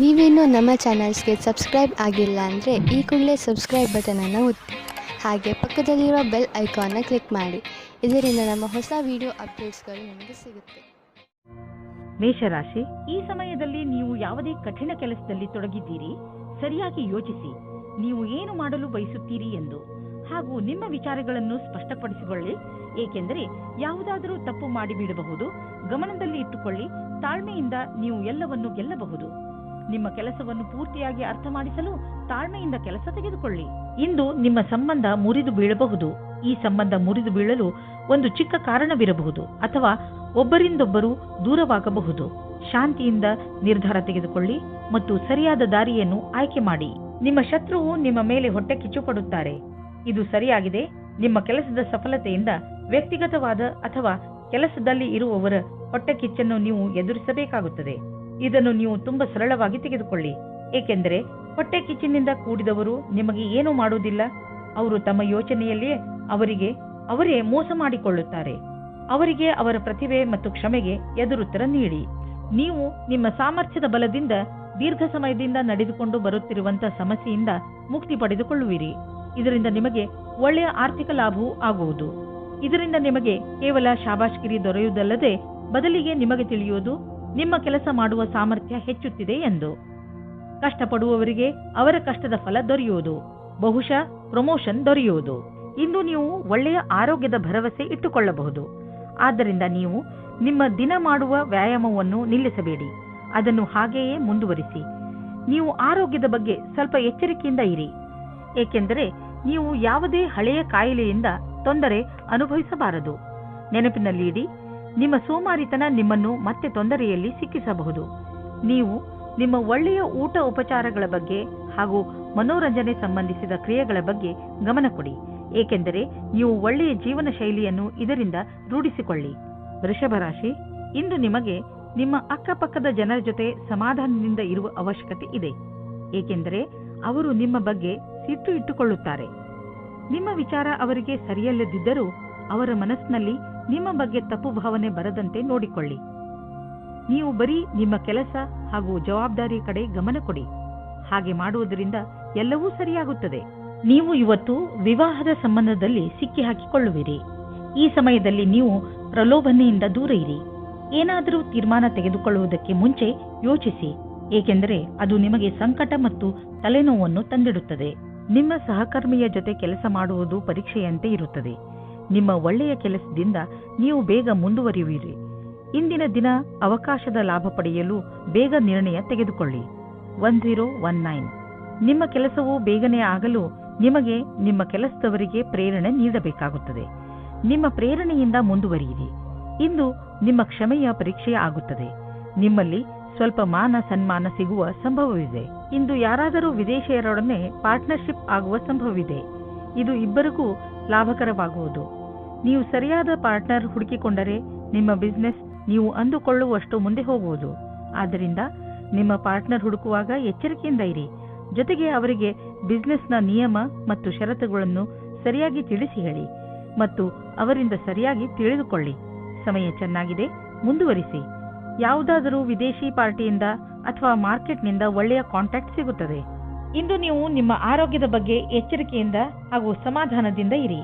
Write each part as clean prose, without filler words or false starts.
ನೀವೇನೂ ನಮ್ಮ ಚಾನಲ್ಸ್ಗೆ ಸಬ್ಸ್ಕ್ರೈಬ್ ಆಗಿಲ್ಲ ಅಂದರೆ ಈ ಕೂಡಲೇ ಸಬ್ಸ್ಕ್ರೈಬ್ ಬಟನನ್ನು ಒತ್ತಿ ಹಾಗೆ ಪಕ್ಕದಲ್ಲಿರೋ ಬೆಲ್ ಐಕಾನ್ನ ಕ್ಲಿಕ್ ಮಾಡಿ. ಇದರಿಂದ ನಮ್ಮ ಹೊಸ ವಿಡಿಯೋ ಅಪ್ಡೇಟ್ಸ್ಗಳು ನಿಮಗೆ ಸಿಗುತ್ತೆ. ಮೇಷರಾಶಿ, ಈ ಸಮಯದಲ್ಲಿ ನೀವು ಯಾವುದೇ ಕಠಿಣ ಕೆಲಸದಲ್ಲಿ ತೊಡಗಿದ್ದೀರಿ. ಸರಿಯಾಗಿ ಯೋಚಿಸಿ ನೀವು ಏನು ಮಾಡಲು ಬಯಸುತ್ತೀರಿ ಎಂದು, ಹಾಗೂ ನಿಮ್ಮ ವಿಚಾರಗಳನ್ನು ಸ್ಪಷ್ಟಪಡಿಸಿಕೊಳ್ಳಿ. ಏಕೆಂದರೆ ಯಾವುದಾದರೂ ತಪ್ಪು ಮಾಡಿಬಿಡಬಹುದು. ಗಮನದಲ್ಲಿ ಇಟ್ಟುಕೊಳ್ಳಿ. ತಾಳ್ಮೆಯಿಂದ ನೀವು ಎಲ್ಲವನ್ನು ಗೆಲ್ಲಬಹುದು. ನಿಮ್ಮ ಕೆಲಸವನ್ನು ಪೂರ್ತಿಯಾಗಿ ಅರ್ಥ ಮಾಡಿಸಲು ತಾಳ್ಮೆಯಿಂದ ಕೆಲಸ ತೆಗೆದುಕೊಳ್ಳಿ. ಇಂದು ನಿಮ್ಮ ಸಂಬಂಧ ಮುರಿದು ಬೀಳಬಹುದು. ಈ ಸಂಬಂಧ ಮುರಿದು ಬೀಳಲು ಒಂದು ಚಿಕ್ಕ ಕಾರಣವಿರಬಹುದು ಅಥವಾ ಒಬ್ಬರಿಂದೊಬ್ಬರು ದೂರವಾಗಬಹುದು. ಶಾಂತಿಯಿಂದ ನಿರ್ಧಾರ ತೆಗೆದುಕೊಳ್ಳಿ ಮತ್ತು ಸರಿಯಾದ ದಾರಿಯನ್ನು ಆಯ್ಕೆ ಮಾಡಿ. ನಿಮ್ಮ ಶತ್ರುವು ನಿಮ್ಮ ಮೇಲೆ ಹೊಟ್ಟೆ ಕಿಚ್ಚು ಪಡುತ್ತಾರೆ. ಇದು ಸರಿಯಾಗಿದೆ. ನಿಮ್ಮ ಕೆಲಸದ ಸಫಲತೆಯಿಂದ ವ್ಯಕ್ತಿಗತವಾದ ಅಥವಾ ಕೆಲಸದಲ್ಲಿ ಇರುವವರ ಹೊಟ್ಟೆ ಕಿಚ್ಚನ್ನು ನೀವು ಎದುರಿಸಬೇಕಾಗುತ್ತದೆ. ಇದನ್ನು ನೀವು ತುಂಬಾ ಸರಳವಾಗಿ ತೆಗೆದುಕೊಳ್ಳಿ. ಏಕೆಂದರೆ ಹೊಟ್ಟೆ ಕಿಚ್ಚಿನಿಂದ ಕೂಡಿದವರು ನಿಮಗೆ ಏನೂ ಮಾಡುವುದಿಲ್ಲ. ಅವರು ತಮ್ಮ ಯೋಚನೆಯಲ್ಲಿಯೇ ಅವರೇ ಮೋಸ ಮಾಡಿಕೊಳ್ಳುತ್ತಾರೆ. ಅವರಿಗೆ ಅವರ ಪ್ರತಿಭೆ ಮತ್ತು ಕ್ಷಮೆಗೆ ಎದುರುತ್ತರ ನೀಡಿ. ನೀವು ನಿಮ್ಮ ಸಾಮರ್ಥ್ಯದ ಬಲದಿಂದ ದೀರ್ಘ ಸಮಯದಿಂದ ನಡೆದುಕೊಂಡು ಬರುತ್ತಿರುವಂತಹ ಸಮಸ್ಯೆಯಿಂದ ಮುಕ್ತಿ ಪಡೆದುಕೊಳ್ಳುವಿರಿ. ಇದರಿಂದ ನಿಮಗೆ ಒಳ್ಳೆಯ ಆರ್ಥಿಕ ಲಾಭವೂ ಆಗುವುದು. ಇದರಿಂದ ನಿಮಗೆ ಕೇವಲ ಶಾಬಾಷ್ಗಿರಿ ದೊರೆಯುವುದಲ್ಲದೆ ಬದಲಿಗೆ ನಿಮಗೆ ತಿಳಿಯುವುದು ನಿಮ್ಮ ಕೆಲಸ ಮಾಡುವ ಸಾಮರ್ಥ್ಯ ಹೆಚ್ಚುತ್ತಿದೆ ಎಂದು. ಕಷ್ಟಪಡುವವರಿಗೆ ಅವರ ಕಷ್ಟದ ಫಲ ದೊರೆಯುವುದು. ಬಹುಶಃ ಪ್ರಮೋಷನ್ ದೊರೆಯುವುದು. ಇಂದು ನೀವು ಒಳ್ಳೆಯ ಆರೋಗ್ಯದ ಭರವಸೆ ಇಟ್ಟುಕೊಳ್ಳಬಹುದು. ಆದ್ದರಿಂದ ನೀವು ನಿಮ್ಮ ದಿನ ಮಾಡುವ ವ್ಯಾಯಾಮವನ್ನು ನಿಲ್ಲಿಸಬೇಡಿ. ಅದನ್ನು ಹಾಗೆಯೇ ಮುಂದುವರಿಸಿ. ನೀವು ಆರೋಗ್ಯದ ಬಗ್ಗೆ ಸ್ವಲ್ಪ ಎಚ್ಚರಿಕೆಯಿಂದ ಇರಿ. ಏಕೆಂದರೆ ನೀವು ಯಾವುದೇ ಹಳೆಯ ಕಾಯಿಲೆಯಿಂದ ತೊಂದರೆ ಅನುಭವಿಸಬಾರದು. ನೆನಪಿನಲ್ಲಿ ಇಡಿ, ನಿಮ್ಮ ಸೋಮಾರಿತನ ನಿಮ್ಮನ್ನು ಮತ್ತೆ ತೊಂದರೆಯಲ್ಲಿ ಸಿಕ್ಕಿಸಬಹುದು. ನೀವು ನಿಮ್ಮ ಒಳ್ಳೆಯ ಊಟ ಉಪಚಾರಗಳ ಬಗ್ಗೆ ಹಾಗೂ ಮನೋರಂಜನೆ ಸಂಬಂಧಿಸಿದ ಕ್ರಿಯೆಗಳ ಬಗ್ಗೆ ಗಮನ ಕೊಡಿ. ಏಕೆಂದರೆ ನೀವು ಒಳ್ಳೆಯ ಜೀವನ ಶೈಲಿಯನ್ನು ಇದರಿಂದ ರೂಢಿಸಿಕೊಳ್ಳಿ. ವೃಷಭ ರಾಶಿ, ಇಂದು ನಿಮಗೆ ನಿಮ್ಮ ಅಕ್ಕಪಕ್ಕದ ಜನರ ಜೊತೆ ಸಮಾಧಾನದಿಂದ ಇರುವ ಅವಶ್ಯಕತೆ ಇದೆ. ಏಕೆಂದರೆ ಅವರು ನಿಮ್ಮ ಬಗ್ಗೆ ಸಿಟ್ಟು ಇಟ್ಟುಕೊಳ್ಳುತ್ತಾರೆ. ನಿಮ್ಮ ವಿಚಾರ ಅವರಿಗೆ ಸರಿಯಲ್ಲದಿದ್ದರೂ ಅವರ ಮನಸ್ಸಿನಲ್ಲಿ ನಿಮ್ಮ ಬಗ್ಗೆ ತಪ್ಪು ಭಾವನೆ ಬರದಂತೆ ನೋಡಿಕೊಳ್ಳಿ. ನೀವು ಬರೀ ನಿಮ್ಮ ಕೆಲಸ ಹಾಗೂ ಜವಾಬ್ದಾರಿ ಕಡೆ ಗಮನ ಕೊಡಿ. ಹಾಗೆ ಮಾಡುವುದರಿಂದ ಎಲ್ಲವೂ ಸರಿಯಾಗುತ್ತದೆ. ನೀವು ಇವತ್ತು ವಿವಾಹದ ಸಂಬಂಧದಲ್ಲಿ ಸಿಕ್ಕಿ ಹಾಕಿಕೊಳ್ಳುವಿರಿ. ಈ ಸಮಯದಲ್ಲಿ ನೀವು ಪ್ರಲೋಭನೆಯಿಂದ ದೂರ ಇರಿ. ಏನಾದರೂ ತೀರ್ಮಾನ ತೆಗೆದುಕೊಳ್ಳುವುದಕ್ಕೆ ಮುಂಚೆ ಯೋಚಿಸಿ. ಏಕೆಂದರೆ ಅದು ನಿಮಗೆ ಸಂಕಟ ಮತ್ತು ತಲೆನೋವನ್ನು ತಂದಿಡುತ್ತದೆ. ನಿಮ್ಮ ಸಹಕರ್ಮಿಯ ಜೊತೆ ಕೆಲಸ ಮಾಡುವುದು ಪರೀಕ್ಷೆಯಂತೆ ಇರುತ್ತದೆ. ನಿಮ್ಮ ಒಳ್ಳೆಯ ಕೆಲಸದಿಂದ ನೀವು ಬೇಗ ಮುಂದುವರಿಯುವಿರಿ. ಇಂದಿನ ದಿನ ಅವಕಾಶದ ಲಾಭ ಪಡೆಯಲು ಬೇಗ ನಿರ್ಣಯ ತೆಗೆದುಕೊಳ್ಳಿ. 1019. ನಿಮ್ಮ ಕೆಲಸವು ಬೇಗನೆ ಆಗಲು ನಿಮಗೆ ನಿಮ್ಮ ಕೆಲಸದವರಿಗೆ ಪ್ರೇರಣೆ ನೀಡಬೇಕಾಗುತ್ತದೆ. ನಿಮ್ಮ ಪ್ರೇರಣೆಯಿಂದ ಮುಂದುವರಿಯಿರಿ. ಇಂದು ನಿಮ್ಮ ಕ್ಷಮೆಯ ಪರೀಕ್ಷೆ ಆಗುತ್ತದೆ. ನಿಮ್ಮಲ್ಲಿ ಸ್ವಲ್ಪ ಮಾನ ಸನ್ಮಾನ ಸಿಗುವ ಸಂಭವವಿದೆ. ಇಂದು ಯಾರಾದರೂ ವಿದೇಶಿಯರೊಡನೆ ಪಾರ್ಟ್ನರ್ಶಿಪ್ ಆಗುವ ಸಂಭವವಿದೆ. ಇದು ಇಬ್ಬರಿಗೂ ಲಾಭಕರವಾಗುವುದು. ನೀವು ಸರಿಯಾದ ಪಾರ್ಟ್ನರ್ ಹುಡುಕಿಕೊಂಡರೆ ನಿಮ್ಮ ಬಿಸಿನೆಸ್ ನೀವು ಅಂದುಕೊಳ್ಳುವಷ್ಟು ಮುಂದೆ ಹೋಗುವುದು. ಆದ್ದರಿಂದ ನಿಮ್ಮ ಪಾರ್ಟ್ನರ್ ಹುಡುಕುವಾಗ ಎಚ್ಚರಿಕೆಯಿಂದ ಇರಿ. ಜೊತೆಗೆ ಅವರಿಗೆ ಬಿಸಿನೆಸ್ನ ನಿಯಮ ಮತ್ತು ಷರತ್ತುಗಳನ್ನು ಸರಿಯಾಗಿ ತಿಳಿಸಿ ಹೇಳಿ ಮತ್ತು ಅವರಿಂದ ಸರಿಯಾಗಿ ತಿಳಿದುಕೊಳ್ಳಿ. ಸಮಯ ಚೆನ್ನಾಗಿದೆ, ಮುಂದುವರಿಸಿ. ಯಾವುದಾದರೂ ವಿದೇಶಿ ಪಾರ್ಟಿಯಿಂದ ಅಥವಾ ಮಾರ್ಕೆಟ್ನಿಂದ ಒಳ್ಳೆಯ ಕಾಂಟ್ಯಾಕ್ಟ್ ಸಿಗುತ್ತದೆ. ಇಂದು ನೀವು ನಿಮ್ಮ ಆರೋಗ್ಯದ ಬಗ್ಗೆ ಎಚ್ಚರಿಕೆಯಿಂದ ಹಾಗೂ ಸಮಾಧಾನದಿಂದ ಇರಿ.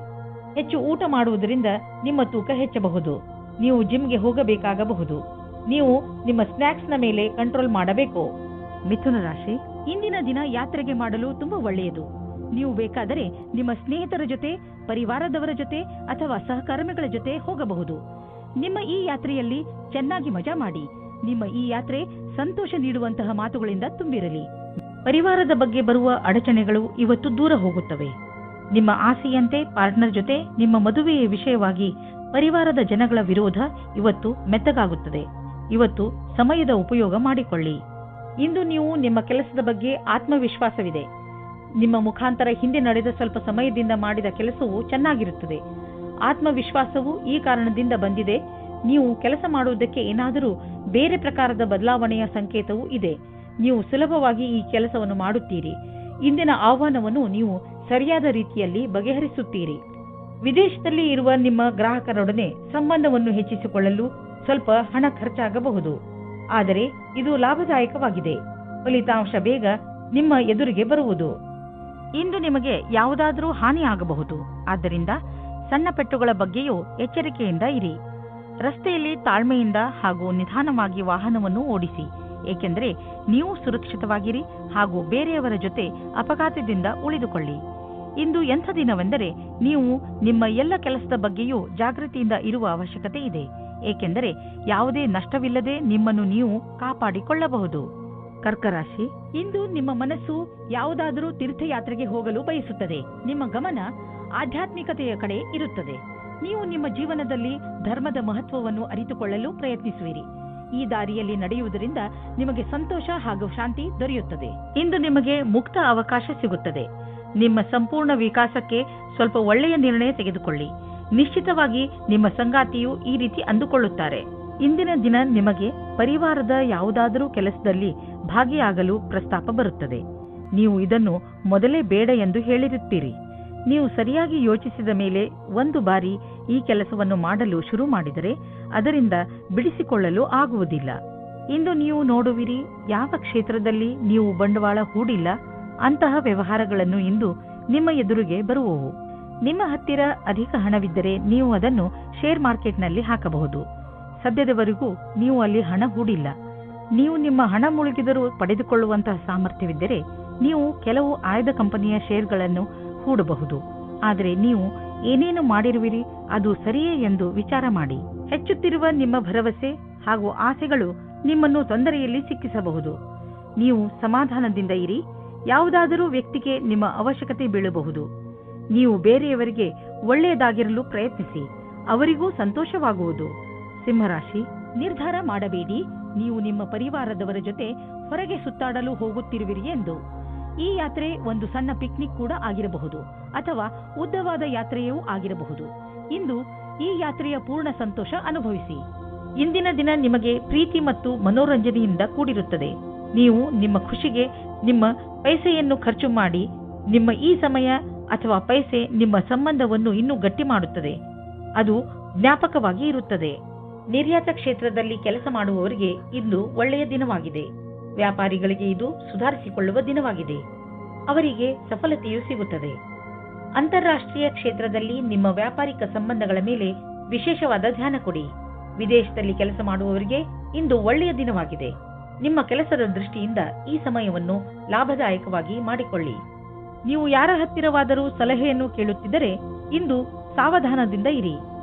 ಹೆಚ್ಚು ಊಟ ಮಾಡುವುದರಿಂದ ನಿಮ್ಮ ತೂಕ ಹೆಚ್ಚಬಹುದು. ನೀವು ಜಿಮ್ಗೆ ಹೋಗಬೇಕಾಗಬಹುದು. ನೀವು ನಿಮ್ಮ ಸ್ನ್ಯಾಕ್ಸ್ನ ಮೇಲೆ ಕಂಟ್ರೋಲ್ ಮಾಡಬೇಕು. ಮಿಥುನ ರಾಶಿ, ಇಂದಿನ ದಿನ ಯಾತ್ರೆಗೆ ಮಾಡಲು ತುಂಬಾ ಒಳ್ಳೆಯದು. ನೀವು ಬೇಕಾದರೆ ನಿಮ್ಮ ಸ್ನೇಹಿತರ ಜೊತೆ, ಪರಿವಾರದವರ ಜೊತೆ ಅಥವಾ ಸಹಕರ್ಮಿಗಳ ಜೊತೆ ಹೋಗಬಹುದು. ನಿಮ್ಮ ಈ ಯಾತ್ರೆಯಲ್ಲಿ ಚೆನ್ನಾಗಿ ಮಜಾ ಮಾಡಿ. ನಿಮ್ಮ ಈ ಯಾತ್ರೆ ಸಂತೋಷ ನೀಡುವಂತಹ ಮಾತುಗಳಿಂದ ತುಂಬಿರಲಿ. ಪರಿವಾರದ ಬಗ್ಗೆ ಬರುವ ಅಡಚಣೆಗಳು ಇವತ್ತು ದೂರ ಹೋಗುತ್ತವೆ. ನಿಮ್ಮ ಆಸೆಯಂತೆ ಪಾರ್ಟ್ನರ್ ಜೊತೆ ನಿಮ್ಮ ಮದುವೆಯ ವಿಷಯವಾಗಿ ಪರಿವಾರದ ಜನಗಳ ವಿರೋಧ ಇವತ್ತು ಮೆತ್ತಗಾಗುತ್ತದೆ. ಇವತ್ತು ಸಮಯದ ಉಪಯೋಗ ಮಾಡಿಕೊಳ್ಳಿ. ಇಂದು ನೀವು ನಿಮ್ಮ ಕೆಲಸದ ಬಗ್ಗೆ ಆತ್ಮವಿಶ್ವಾಸವಿದೆ. ನಿಮ್ಮ ಮುಖಾಂತರ ಹಿಂದೆ ನಡೆದ ಸ್ವಲ್ಪ ಸಮಯದಿಂದ ಮಾಡಿದ ಕೆಲಸವು ಚೆನ್ನಾಗಿರುತ್ತದೆ. ಆತ್ಮವಿಶ್ವಾಸವು ಈ ಕಾರಣದಿಂದ ಬಂದಿದೆ. ನೀವು ಕೆಲಸ ಮಾಡುವುದಕ್ಕೆ ಏನಾದರೂ ಬೇರೆ ಪ್ರಕಾರದ ಬದಲಾವಣೆಯ ಸಂಕೇತವೂ ಇದೆ. ನೀವು ಸುಲಭವಾಗಿ ಈ ಕೆಲಸವನ್ನು ಮಾಡುತ್ತೀರಿ. ಇಂದಿನ ಆಹ್ವಾನವನ್ನು ನೀವು ಸರಿಯಾದ ರೀತಿಯಲ್ಲಿ ಬಗೆಹರಿಸುತ್ತೀರಿ. ವಿದೇಶದಲ್ಲಿ ಇರುವ ನಿಮ್ಮ ಗ್ರಾಹಕರೊಡನೆ ಸಂಬಂಧವನ್ನು ಹೆಚ್ಚಿಸಿಕೊಳ್ಳಲು ಸ್ವಲ್ಪ ಹಣ ಖರ್ಚಾಗಬಹುದು. ಆದರೆ ಇದು ಲಾಭದಾಯಕವಾಗಿದೆ. ಫಲಿತಾಂಶ ಬೇಗ ನಿಮ್ಮ ಎದುರಿಗೆ ಬರುವುದು. ಇಂದು ನಿಮಗೆ ಯಾವುದಾದರೂ ಹಾನಿಯಾಗಬಹುದು. ಆದ್ದರಿಂದ ಸಣ್ಣ ಪೆಟ್ಟುಗಳ ಬಗ್ಗೆಯೂ ಎಚ್ಚರಿಕೆಯಿಂದ ಇರಿ. ರಸ್ತೆಯಲ್ಲಿ ತಾಳ್ಮೆಯಿಂದ ಹಾಗೂ ನಿಧಾನವಾಗಿ ವಾಹನವನ್ನು ಓಡಿಸಿ, ಏಕೆಂದರೆ ನೀವು ಸುರಕ್ಷಿತವಾಗಿರಿ ಹಾಗೂ ಬೇರೆಯವರ ಜೊತೆ ಅಪಘಾತದಿಂದ ಉಳಿದುಕೊಳ್ಳಿ. ಇಂದು ಎಂಥ ದಿನವೆಂದರೆ ನೀವು ನಿಮ್ಮ ಎಲ್ಲ ಕೆಲಸದ ಬಗ್ಗೆಯೂ ಜಾಗೃತಿಯಿಂದ ಇರುವ ಅವಶ್ಯಕತೆ ಇದೆ, ಏಕೆಂದರೆ ಯಾವುದೇ ನಷ್ಟವಿಲ್ಲದೆ ನಿಮ್ಮನ್ನು ನೀವು ಕಾಪಾಡಿಕೊಳ್ಳಬಹುದು. ಕರ್ಕರಾಶಿ, ಇಂದು ನಿಮ್ಮ ಮನಸ್ಸು ಯಾವುದಾದರೂ ತೀರ್ಥಯಾತ್ರೆಗೆ ಹೋಗಲು ಬಯಸುತ್ತದೆ. ನಿಮ್ಮ ಗಮನ ಆಧ್ಯಾತ್ಮಿಕತೆಯ ಕಡೆ ಇರುತ್ತದೆ. ನೀವು ನಿಮ್ಮ ಜೀವನದಲ್ಲಿ ಧರ್ಮದ ಮಹತ್ವವನ್ನು ಅರಿತುಕೊಳ್ಳಲು ಪ್ರಯತ್ನಿಸುವಿರಿ. ಈ ದಾರಿಯಲ್ಲಿ ನಡೆಯುವುದರಿಂದ ನಿಮಗೆ ಸಂತೋಷ ಹಾಗೂ ಶಾಂತಿ ದೊರೆಯುತ್ತದೆ. ಇಂದು ನಿಮಗೆ ಮುಕ್ತ ಅವಕಾಶ ಸಿಗುತ್ತದೆ. ನಿಮ್ಮ ಸಂಪೂರ್ಣ ವಿಕಾಸಕ್ಕೆ ಸ್ವಲ್ಪ ಒಳ್ಳೆಯ ನಿರ್ಣಯ ತೆಗೆದುಕೊಳ್ಳಿ. ನಿಶ್ಚಿತವಾಗಿ ನಿಮ್ಮ ಸಂಗಾತಿಯು ಈ ರೀತಿ ಅಂದುಕೊಳ್ಳುತ್ತಾರೆ. ಇಂದಿನ ದಿನ ನಿಮಗೆ ಪರಿವಾರದ ಯಾವುದಾದರೂ ಕೆಲಸದಲ್ಲಿ ಭಾಗಿಯಾಗಲು ಪ್ರಸ್ತಾಪ ಬರುತ್ತದೆ. ನೀವು ಇದನ್ನು ಮೊದಲೇ ಬೇಡ ಎಂದು ಹೇಳಿರುತ್ತೀರಿ. ನೀವು ಸರಿಯಾಗಿ ಯೋಚಿಸಿದ ಮೇಲೆ ಒಂದು ಬಾರಿ ಈ ಕೆಲಸವನ್ನು ಮಾಡಲು ಶುರು ಮಾಡಿದರೆ ಅದರಿಂದ ಬಿಡಿಸಿಕೊಳ್ಳಲು ಆಗುವುದಿಲ್ಲ. ಇಂದು ನೀವು ನೋಡುವಿರಿ, ಯಾವ ಕ್ಷೇತ್ರದಲ್ಲಿ ನೀವು ಬಂಡವಾಳ ಹೂಡಿಲ್ಲ ಅಂತಹ ವ್ಯವಹಾರಗಳನ್ನು ಇಂದು ನಿಮ್ಮ ಎದುರಿಗೆ ಬರುವವು. ನಿಮ್ಮ ಹತ್ತಿರ ಅಧಿಕ ಹಣವಿದ್ದರೆ ನೀವು ಅದನ್ನು ಶೇರ್ ಮಾರ್ಕೆಟ್ನಲ್ಲಿ ಹಾಕಬಹುದು. ಸದ್ಯದವರೆಗೂ ನೀವು ಅಲ್ಲಿ ಹಣ ಹೂಡಿಲ್ಲ. ನೀವು ನಿಮ್ಮ ಹಣ ಮುಳುಗಿದರೂ ಪಡೆದುಕೊಳ್ಳುವಂತಹ ಸಾಮರ್ಥ್ಯವಿದ್ದರೆ ನೀವು ಕೆಲವು ಆಯ್ದ ಕಂಪನಿಯ ಶೇರ್ಗಳನ್ನು ಹೂಡಬಹುದು. ಆದರೆ ನೀವು ಏನೇನು ಮಾಡಿರುವಿರಿ ಅದು ಸರಿಯೇ ಎಂದು ವಿಚಾರ ಮಾಡಿ. ಹೆಚ್ಚುತ್ತಿರುವ ನಿಮ್ಮ ಭರವಸೆ ಹಾಗೂ ಆಸೆಗಳು ನಿಮ್ಮನ್ನು ತೊಂದರೆಯಲ್ಲಿ ಸಿಕ್ಕಿಸಬಹುದು. ನೀವು ಸಮಾಧಾನದಿಂದ ಇರಿ. ಯಾವುದಾದರೂ ವ್ಯಕ್ತಿಗೆ ನಿಮ್ಮ ಅವಶ್ಯಕತೆ ಬೀಳಬಹುದು. ನೀವು ಬೇರೆಯವರಿಗೆ ಒಳ್ಳೆಯದಾಗಿರಲು ಪ್ರಯತ್ನಿಸಿ, ಅವರಿಗೂ ಸಂತೋಷವಾಗುವುದು. ಸಿಂಹರಾಶಿ, ನಿರ್ಧಾರ ಮಾಡಬೇಡಿ. ನೀವು ನಿಮ್ಮ ಪರಿವಾರದವರ ಜೊತೆ ಹೊರಗೆ ಸುತ್ತಾಡಲು ಹೋಗುತ್ತಿರುವಿರಿ ಎಂದು. ಈ ಯಾತ್ರೆ ಒಂದು ಸಣ್ಣ ಪಿಕ್ನಿಕ್ ಕೂಡ ಆಗಿರಬಹುದು ಅಥವಾ ಉದ್ದವಾದ ಯಾತ್ರೆಯೂ ಆಗಿರಬಹುದು. ಇಂದು ಈ ಯಾತ್ರೆಯ ಪೂರ್ಣ ಸಂತೋಷ ಅನುಭವಿಸಿ. ಇಂದಿನ ದಿನ ನಿಮಗೆ ಪ್ರೀತಿ ಮತ್ತು ಮನೋರಂಜನೆಯಿಂದ ಕೂಡಿರುತ್ತದೆ. ನೀವು ನಿಮ್ಮ ಖುಷಿಗೆ ನಿಮ್ಮ ಪೈಸೆಯನ್ನು ಖರ್ಚು ಮಾಡಿ. ನಿಮ್ಮ ಈ ಸಮಯ ಅಥವಾ ಪೈಸೆ ನಿಮ್ಮ ಸಂಬಂಧವನ್ನು ಇನ್ನೂ ಗಟ್ಟಿ ಮಾಡುತ್ತದೆ. ಅದು ಜ್ಞಾಪಕವಾಗಿ ಇರುತ್ತದೆ. ನಿರ್ಯಾತ ಕ್ಷೇತ್ರದಲ್ಲಿ ಕೆಲಸ ಮಾಡುವವರಿಗೆ ಇಂದು ಒಳ್ಳೆಯ ದಿನವಾಗಿದೆ. ವ್ಯಾಪಾರಿಗಳಿಗೆ ಇದು ಸುಧಾರಿಸಿಕೊಳ್ಳುವ ದಿನವಾಗಿದೆ. ಅವರಿಗೆ ಸಫಲತೆಯೂ ಸಿಗುತ್ತದೆ. ಅಂತಾರಾಷ್ಟ್ರೀಯ ಕ್ಷೇತ್ರದಲ್ಲಿ ನಿಮ್ಮ ವ್ಯಾಪಾರಿಕ ಸಂಬಂಧಗಳ ಮೇಲೆ ವಿಶೇಷವಾದ ಧ್ಯಾನ ಕೊಡಿ. ವಿದೇಶದಲ್ಲಿ ಕೆಲಸ ಮಾಡುವವರಿಗೆ ಇಂದು ಒಳ್ಳೆಯ ದಿನವಾಗಿದೆ. ನಿಮ್ಮ ಕೆಲಸದ ದೃಷ್ಟಿಯಿಂದ ಈ ಸಮಯವನ್ನು ಲಾಭದಾಯಕವಾಗಿ ಮಾಡಿಕೊಳ್ಳಿ. ನೀವು ಯಾರ ಹತ್ತಿರವಾದರೂ ಸಲಹೆಯನ್ನು ಕೇಳುತ್ತಿದ್ದರೆ ಇಂದು ಸಾವಧಾನದಿಂದ ಇರಿ.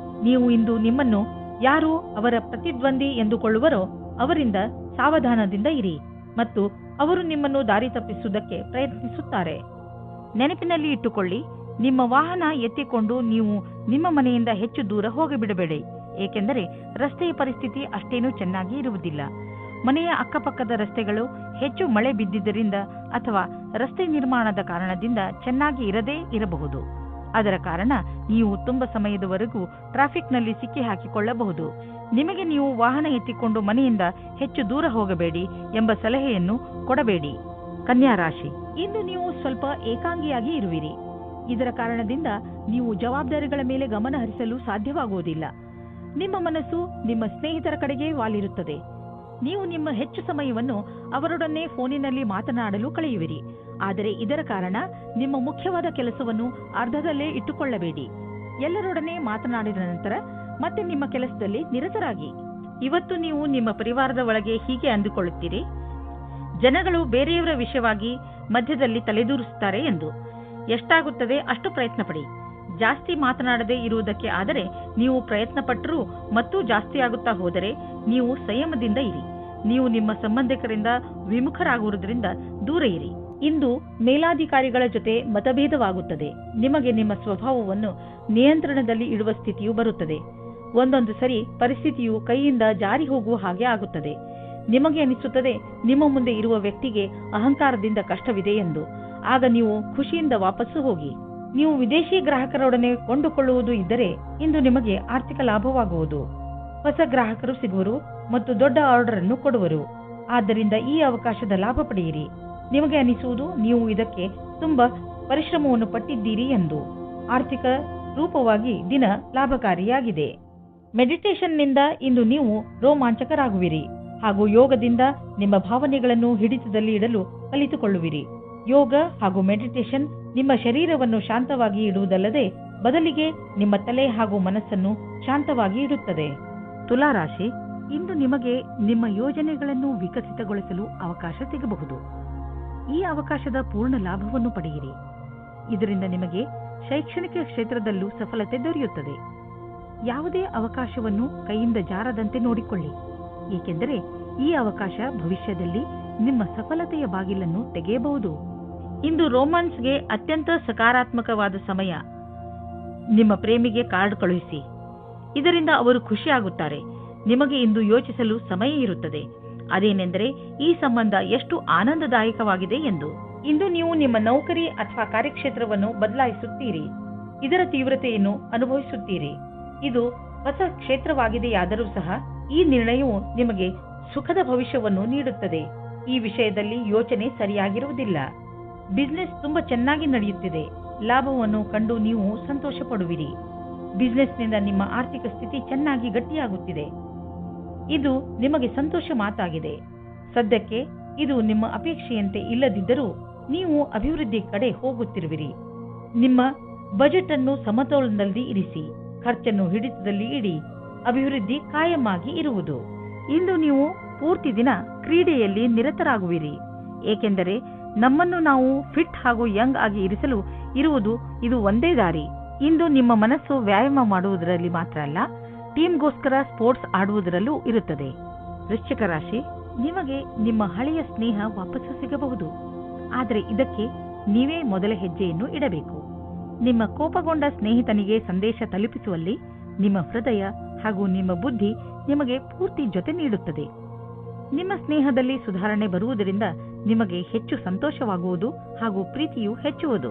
ನೀವು ಇಂದು ನಿಮ್ಮನ್ನು ಯಾರು ಅವರ ಪ್ರತಿದ್ವಂದಿ ಎಂದುಕೊಳ್ಳುವರೋ ಅವರಿಂದ ಸಾವಧಾನದಿಂದ ಇರಿ ಮತ್ತು ಅವರು ನಿಮ್ಮನ್ನು ದಾರಿ ತಪ್ಪಿಸುವುದಕ್ಕೆ ಪ್ರಯತ್ನಿಸುತ್ತಾರೆ. ನೆನಪಿನಲ್ಲಿ ಇಟ್ಟುಕೊಳ್ಳಿ, ನಿಮ್ಮ ವಾಹನ ಎತ್ತಿಕೊಂಡು ನೀವು ನಿಮ್ಮ ಮನೆಯಿಂದ ಹೆಚ್ಚು ದೂರ ಹೋಗಿಬಿಡಬೇಡಿ, ಏಕೆಂದರೆ ರಸ್ತೆಯ ಪರಿಸ್ಥಿತಿ ಅಷ್ಟೇನೂ ಚೆನ್ನಾಗಿ ಇರುವುದಿಲ್ಲ. ಮನೆಯ ಅಕ್ಕಪಕ್ಕದ ರಸ್ತೆಗಳು ಹೆಚ್ಚು ಮಳೆ ಬಿದ್ದಿದ್ದರಿಂದ ಅಥವಾ ರಸ್ತೆ ನಿರ್ಮಾಣದ ಕಾರಣದಿಂದ ಚೆನ್ನಾಗಿ ಇರದೇ ಇರಬಹುದು. ಅದರ ಕಾರಣ ನೀವು ತುಂಬ ಸಮಯದವರೆಗೂ ಟ್ರಾಫಿಕ್ನಲ್ಲಿ ಸಿಕ್ಕಿ ಹಾಕಿಕೊಳ್ಳಬಹುದು. ನಿಮಗೆ ನೀವು ವಾಹನ ಎತ್ತಿಕೊಂಡು ಮನೆಯಿಂದ ಹೆಚ್ಚು ದೂರ ಹೋಗಬೇಡಿ ಎಂಬ ಸಲಹೆಯನ್ನು ಕೊಡಬೇಡಿ. ಕನ್ಯಾ ರಾಶಿ, ಇಂದು ನೀವು ಸ್ವಲ್ಪ ಏಕಾಂಗಿಯಾಗಿ ಇರುವಿರಿ. ಇದರ ಕಾರಣದಿಂದ ನೀವು ಜವಾಬ್ದಾರಿಗಳ ಮೇಲೆ ಗಮನ ಹರಿಸಲು ಸಾಧ್ಯವಾಗುವುದಿಲ್ಲ. ನಿಮ್ಮ ಮನಸ್ಸು ನಿಮ್ಮ ಸ್ನೇಹಿತರ ಕಡೆಗೆ ವಾಲಿರುತ್ತದೆ. ನೀವು ನಿಮ್ಮ ಹೆಚ್ಚು ಸಮಯವನ್ನು ಅವರೊಡನೆ ಫೋನಿನಲ್ಲಿ ಮಾತನಾಡಲು ಕಳೆಯುವಿರಿ. ಆದರೆ ಇದರ ಕಾರಣ ನಿಮ್ಮ ಮುಖ್ಯವಾದ ಕೆಲಸವನ್ನು ಅರ್ಧದಲ್ಲೇ ಇಟ್ಟುಕೊಳ್ಳಬೇಡಿ. ಎಲ್ಲರೊಡನೆ ಮಾತನಾಡಿದ ನಂತರ ಮತ್ತೆ ನಿಮ್ಮ ಕೆಲಸದಲ್ಲಿ ನಿರತರಾಗಿ. ಇವತ್ತು ನೀವು ನಿಮ್ಮ ಪರಿವಾರದ ಒಳಗೆ ಹೀಗೆ ಅಂದುಕೊಳ್ಳುತ್ತೀರಿ, ಜನಗಳು ಬೇರೆಯವರ ವಿಷಯವಾಗಿ ಮಧ್ಯದಲ್ಲಿ ತಲೆದೂರಿಸುತ್ತಾರೆ ಎಂದು. ಎಷ್ಟಾಗುತ್ತದೆ ಅಷ್ಟು ಪ್ರಯತ್ನ ಪಡಿ. ಜಾಸ್ತಿ ಮಾತನಾಡದೇ ಇರುವುದಕ್ಕೆ ಆದರೆ ನೀವು ಪ್ರಯತ್ನ ಪಟ್ಟರೂ ಮತ್ತು ಜಾಸ್ತಿ ಆಗುತ್ತಾ ಹೋದರೆ ನೀವು ಸಂಯಮದಿಂದ ಇರಿ. ನೀವು ನಿಮ್ಮ ಸಂಬಂಧಿಕರಿಂದ ವಿಮುಖರಾಗುವುದರಿಂದ ದೂರ ಇರಿ. ಇಂದು ಮೇಲಾಧಿಕಾರಿಗಳ ಜೊತೆ ಮತಭೇದವಾಗುತ್ತದೆ. ನಿಮಗೆ ನಿಮ್ಮ ಸ್ವಭಾವವನ್ನು ನಿಯಂತ್ರಣದಲ್ಲಿ ಇಡುವ ಸ್ಥಿತಿಯು ಬರುತ್ತದೆ. ಒಂದೊಂದು ಸರಿ ಪರಿಸ್ಥಿತಿಯು ಕೈಯಿಂದ ಜಾರಿ ಹೋಗುವ ಹಾಗೆ ಆಗುತ್ತದೆ. ನಿಮಗೆ ಅನಿಸುತ್ತದೆ ನಿಮ್ಮ ಮುಂದೆ ಇರುವ ವ್ಯಕ್ತಿಗೆ ಅಹಂಕಾರದಿಂದ ಕಷ್ಟವಿದೆ ಎಂದು. ಆಗ ನೀವು ಖುಷಿಯಿಂದ ವಾಪಸ್ಸು ಹೋಗಿ. ನೀವು ವಿದೇಶಿ ಗ್ರಾಹಕರೊಡನೆ ಕೊಂಡುಕೊಳ್ಳುವುದು ಇದ್ದರೆ ಇಂದು ನಿಮಗೆ ಆರ್ಥಿಕ ಲಾಭವಾಗುವುದು. ಹೊಸ ಗ್ರಾಹಕರು ಸಿಗುವರು ಮತ್ತು ದೊಡ್ಡ ಆರ್ಡರ್ ಅನ್ನು ಕೊಡುವರು. ಆದ್ದರಿಂದ ಈ ಅವಕಾಶದ ಲಾಭ ಪಡೆಯಿರಿ. ನಿಮಗೆ ಅನಿಸುವುದು ನೀವು ಇದಕ್ಕೆ ತುಂಬಾ ಪರಿಶ್ರಮವನ್ನು ಪಟ್ಟಿದ್ದೀರಿ ಎಂದು. ಆರ್ಥಿಕ ರೂಪವಾಗಿ ದಿನ ಲಾಭಕಾರಿಯಾಗಿದೆ. ಮೆಡಿಟೇಷನ್ನಿಂದ ಇಂದು ನೀವು ರೋಮಾಂಚಕರಾಗುವಿರಿ ಹಾಗೂ ಯೋಗದಿಂದ ನಿಮ್ಮ ಭಾವನೆಗಳನ್ನು ಹಿಡಿತದಲ್ಲಿ ಇಡಲು ಕಲಿತುಕೊಳ್ಳುವಿರಿ. ಯೋಗ ಹಾಗೂ ಮೆಡಿಟೇಷನ್ ನಿಮ್ಮ ಶರೀರವನ್ನು ಶಾಂತವಾಗಿ ಇಡುವುದಲ್ಲದೆ ಬದಲಿಗೆ ನಿಮ್ಮ ತಲೆ ಹಾಗೂ ಮನಸ್ಸನ್ನು ಶಾಂತವಾಗಿ ಇಡುತ್ತದೆ. ತುಲಾರಾಶಿ, ಇಂದು ನಿಮಗೆ ನಿಮ್ಮ ಯೋಜನೆಗಳನ್ನು ವಿಕಸಿತಗೊಳಿಸಲು ಅವಕಾಶ ಸಿಗಬಹುದು. ಈ ಅವಕಾಶದ ಪೂರ್ಣ ಲಾಭವನ್ನು ಪಡೆಯಿರಿ. ಇದರಿಂದ ನಿಮಗೆ ಶೈಕ್ಷಣಿಕ ಕ್ಷೇತ್ರದಲ್ಲೂ ಸಫಲತೆ ದೊರೆಯುತ್ತದೆ. ಯಾವುದೇ ಅವಕಾಶವನ್ನು ಕೈಯಿಂದ ಜಾರದಂತೆ ನೋಡಿಕೊಳ್ಳಿ, ಏಕೆಂದರೆ ಈ ಅವಕಾಶ ಭವಿಷ್ಯದಲ್ಲಿ ನಿಮ್ಮ ಸಫಲತೆಯ ಬಾಗಿಲನ್ನು ತೆಗೆಯಬಹುದು. ಇಂದು ರೋಮಾನ್ಸ್ಗೆ ಅತ್ಯಂತ ಸಕಾರಾತ್ಮಕವಾದ ಸಮಯ. ನಿಮ್ಮ ಪ್ರೇಮಿಗೆ ಕಾರ್ಡ್ ಕಳುಹಿಸಿ, ಇದರಿಂದ ಅವರು ಖುಷಿಯಾಗುತ್ತಾರೆ. ನಿಮಗೆ ಇಂದು ಯೋಚಿಸಲು ಸಮಯ ಇರುತ್ತದೆ, ಅದೇನೆಂದರೆ ಈ ಸಂಬಂಧ ಎಷ್ಟು ಆನಂದದಾಯಕವಾಗಿದೆ ಎಂದು. ಇಂದು ನೀವು ನಿಮ್ಮ ನೌಕರಿ ಅಥವಾ ಕಾರ್ಯಕ್ಷೇತ್ರವನ್ನು ಬದಲಾಯಿಸುತ್ತೀರಿ, ಇದರ ತೀವ್ರತೆಯನ್ನು ಅನುಭವಿಸುತ್ತೀರಿ. ಇದು ಹೊಸ ಕ್ಷೇತ್ರವಾಗಿದೆಯಾದರೂ ಸಹ ಈ ನಿರ್ಣಯವು ನಿಮಗೆ ಸುಖದ ಭವಿಷ್ಯವನ್ನು ನೀಡುತ್ತದೆ. ಈ ವಿಷಯದಲ್ಲಿ ಯೋಚನೆ ಸರಿಯಾಗಿರುವುದಿಲ್ಲ. ಬಿಸಿನೆಸ್ ತುಂಬಾ ಚೆನ್ನಾಗಿ ನಡೆಯುತ್ತಿದೆ, ಲಾಭವನ್ನು ಕಂಡು ನೀವು ಸಂತೋಷ ಪಡುವಿರಿ. ಬಿಸಿನೆಸ್ನಿಂದ ನಿಮ್ಮ ಆರ್ಥಿಕ ಸ್ಥಿತಿ ಚೆನ್ನಾಗಿ ಗಟ್ಟಿಯಾಗುತ್ತಿದೆ. ಇದು ನಿಮಗೆ ಸಂತೋಷ ಮಾತಾಗಿದೆ. ಸದ್ಯಕ್ಕೆ ಇದು ನಿಮ್ಮ ಅಪೇಕ್ಷೆಯಂತೆ ಇಲ್ಲದಿದ್ದರೂ ನೀವು ಅಭಿವೃದ್ಧಿ ಕಡೆ ಹೋಗುತ್ತಿರುವಿರಿ. ನಿಮ್ಮ ಬಜೆಟ್ ಅನ್ನು ಸಮತೋಲನದಲ್ಲಿ ಇರಿಸಿ, ಖರ್ಚನ್ನು ಹಿಡಿತದಲ್ಲಿ ಇಡಿ. ಅಭಿವೃದ್ಧಿ ಕಾಯಮಾಗಿ ಇರುವುದು. ಇಂದು ನೀವು ಪೂರ್ತಿ ದಿನ ಕ್ರೀಡೆಯಲ್ಲಿ ನಿರತರಾಗುವಿರಿ, ಏಕೆಂದರೆ ನಮ್ಮನ್ನು ನಾವು ಫಿಟ್ ಹಾಗೂ ಯಂಗ್ ಆಗಿ ಇರಿಸಲು ಇದು ಒಂದೇ ದಾರಿ. ಇಂದು ನಿಮ್ಮ ಮನಸ್ಸು ವ್ಯಾಯಾಮ ಮಾಡುವುದರಲ್ಲಿ ಮಾತ್ರ ಅಲ್ಲ, ಟೀಮ್ಗೋಸ್ಕರ ಸ್ಪೋರ್ಟ್ಸ್ ಆಡುವುದರಲ್ಲೂ ಇರುತ್ತದೆ. ವೃಶ್ಚಿಕ ರಾಶಿ, ನಿಮಗೆ ನಿಮ್ಮ ಹಳೆಯ ಸ್ನೇಹ ವಾಪಸ್ಸು ಸಿಗಬಹುದು, ಆದರೆ ಇದಕ್ಕೆ ನೀವೇ ಮೊದಲ ಹೆಜ್ಜೆಯನ್ನು ಇಡಬೇಕು. ನಿಮ್ಮ ಕೋಪಗೊಂಡ ಸ್ನೇಹಿತನಿಗೆ ಸಂದೇಶ ತಲುಪಿಸುವಲ್ಲಿ ನಿಮ್ಮ ಹೃದಯ ಹಾಗೂ ನಿಮ್ಮ ಬುದ್ಧಿ ನಿಮಗೆ ಪೂರ್ತಿ ಜೊತೆ ನೀಡುತ್ತದೆ. ನಿಮ್ಮ ಸ್ನೇಹದಲ್ಲಿ ಸುಧಾರಣೆ ಬರುವುದರಿಂದ ನಿಮಗೆ ಹೆಚ್ಚು ಸಂತೋಷವಾಗುವುದು ಹಾಗೂ ಪ್ರೀತಿಯು ಹೆಚ್ಚುವುದು.